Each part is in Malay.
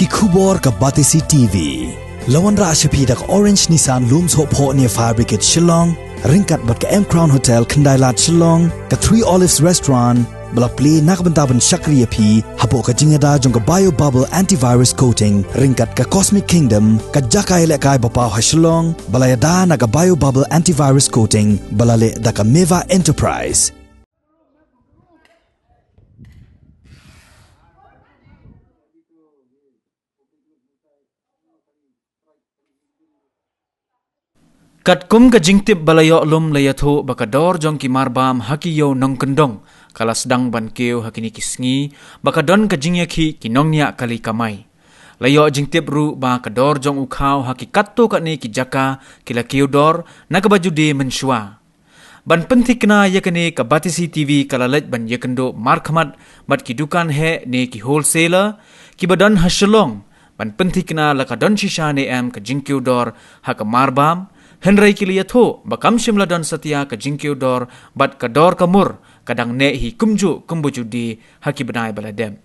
ki khubor ka batisi TV. Lawan ra ashapi dak Orange Nissan Looms Hope Ho near Fire Brigade Shillong, ringkat bat ka M Crown Hotel Kendailat Shillong, ka Three Olives Restaurant, bala play nakbentaban Shakriya P, hapo ka jingada jong ka Bio Bubble Antivirus Coating, ringkat ka Cosmic Kingdom, ka Jakai lekai bapaw ha Shillong, bala yada na ka Bio Bubble Antivirus Coating, bala le da ka Meva Enterprise. Kat kum ka jingtip balayo lum layatho bakador jong ki Marbam hakiyo Nongkyndong kala Sdang ban Kiew hakini kisngi bakadon ka jingyaki ki nongnya kali kamai. Layo jingtip ru ba kador jong Khaw haki katto katni ki jaka kila Kiew dor nakabaju de menshwa. Ban pentik na yakani ka batisi TV kala lej ban yakendo markhamat bat ki dukan he ne ki wholesaler ki badon hashalong ban pentik na lakadon shisha ne am ka jingkyu dor haka Marbam Henry kiliyatho bakam shimla don satya ka jingkyu dor bat ka dor kamur kadang ne hi kumju kumbujudi haki banai baladem.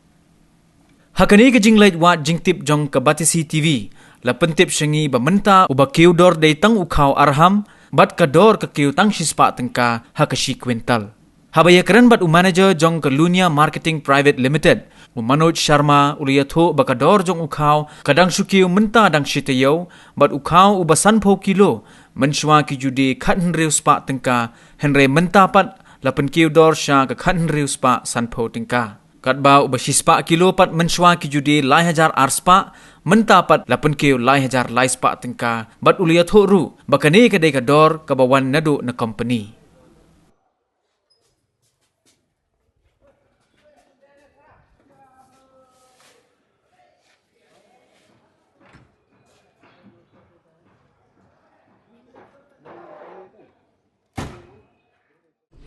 Hakani ka jinglait wat jingtip jong ka batisi TV la pentip shengi ba menta uba Kiew dor day tang Khaw arham bat ka dor ka Kiew tang shispa tengka hakashi kwintal. Habaya keren bat manager jong ka Lunia Marketing Private Limited Manoj Sharma uliyatho bakador jong Khaw kadang sukiu menta dang shitayo bat Khaw uba sanpo kilo menshwa ki judi khat henriu spa tengka henre menta pat lapen Kiew dor sha ka khat henriu spa sanpo tengka kat ba uba shispa kilo pat menshwa ki judi lai hajar arspa menta pat lapen Kiew lai hajar lai spa tengka bat uliyatho ru bakane ka dei ka dor ka bawan nadu na company.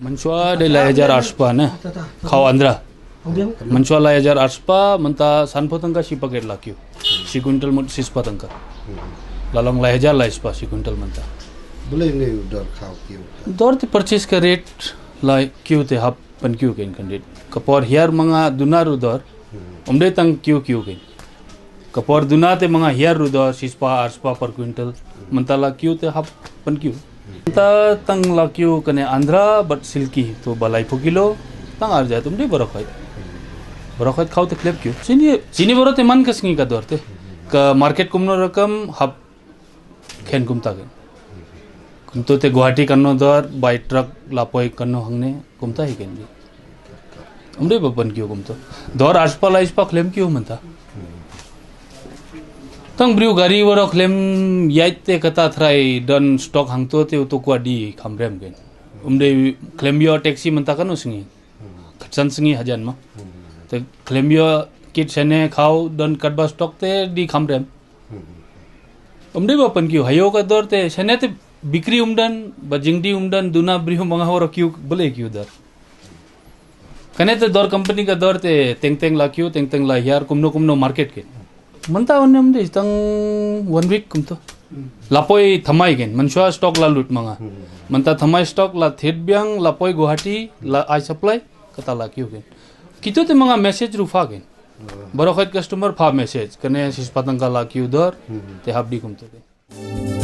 Menshwa de layajar arspa na Khaw andra menshwa layajar arspa menta sanpo tangka si paket lakyu si kuntal mut sispa tangka lalong layajar laispa si kuntal menta boleh ne dor Khaw Kiew dor te purchase ka rate lai Kiew te hap pan Kiew ken kandit kapor hiar manga dunaru dor umde tang Kiew ken kapor dunate manga hiar ru dor sispa arspa per quintal menta la Kiew te hap pan Kiew ta tang lakyu kane andhra but silky to balai pukilo tang arja tumde barakhait Khaw te klep kyu sini borote man kasngi ka dorte ka market kumno rakam hab khen kumta gen kumto te Guwahati kanno dor by truck lapoi kanno hangne kumta hi gen umde bapan kyu kumto dor arspa laispa klem kyu manta tang briu gari waro klem yaite kata thrai don stock hangto te to kwa di khamrem gen umde klembio taxi menta kanu singi khatsan singi hajan ma te klembio kit sene Khaw don kadba stock te di khamrem umde bapan kyu hayo ka dor te sene te bikri umdan bajingdi umdan duna briu manga waro kyu bole kyu dar kane te dor company ka dor te teng la kyu teng la yar kumno market ke manta onem de tang 1 week kumto lapoi thamai gen manshwa stock la lut manga manta thamai stock la thet byang lapoi Guwahati la I supply kata la Kiew gen kito te manga message ru fa gen baro khait customer fa message kane sis patang ka la Kiew dor te habdi kumto gen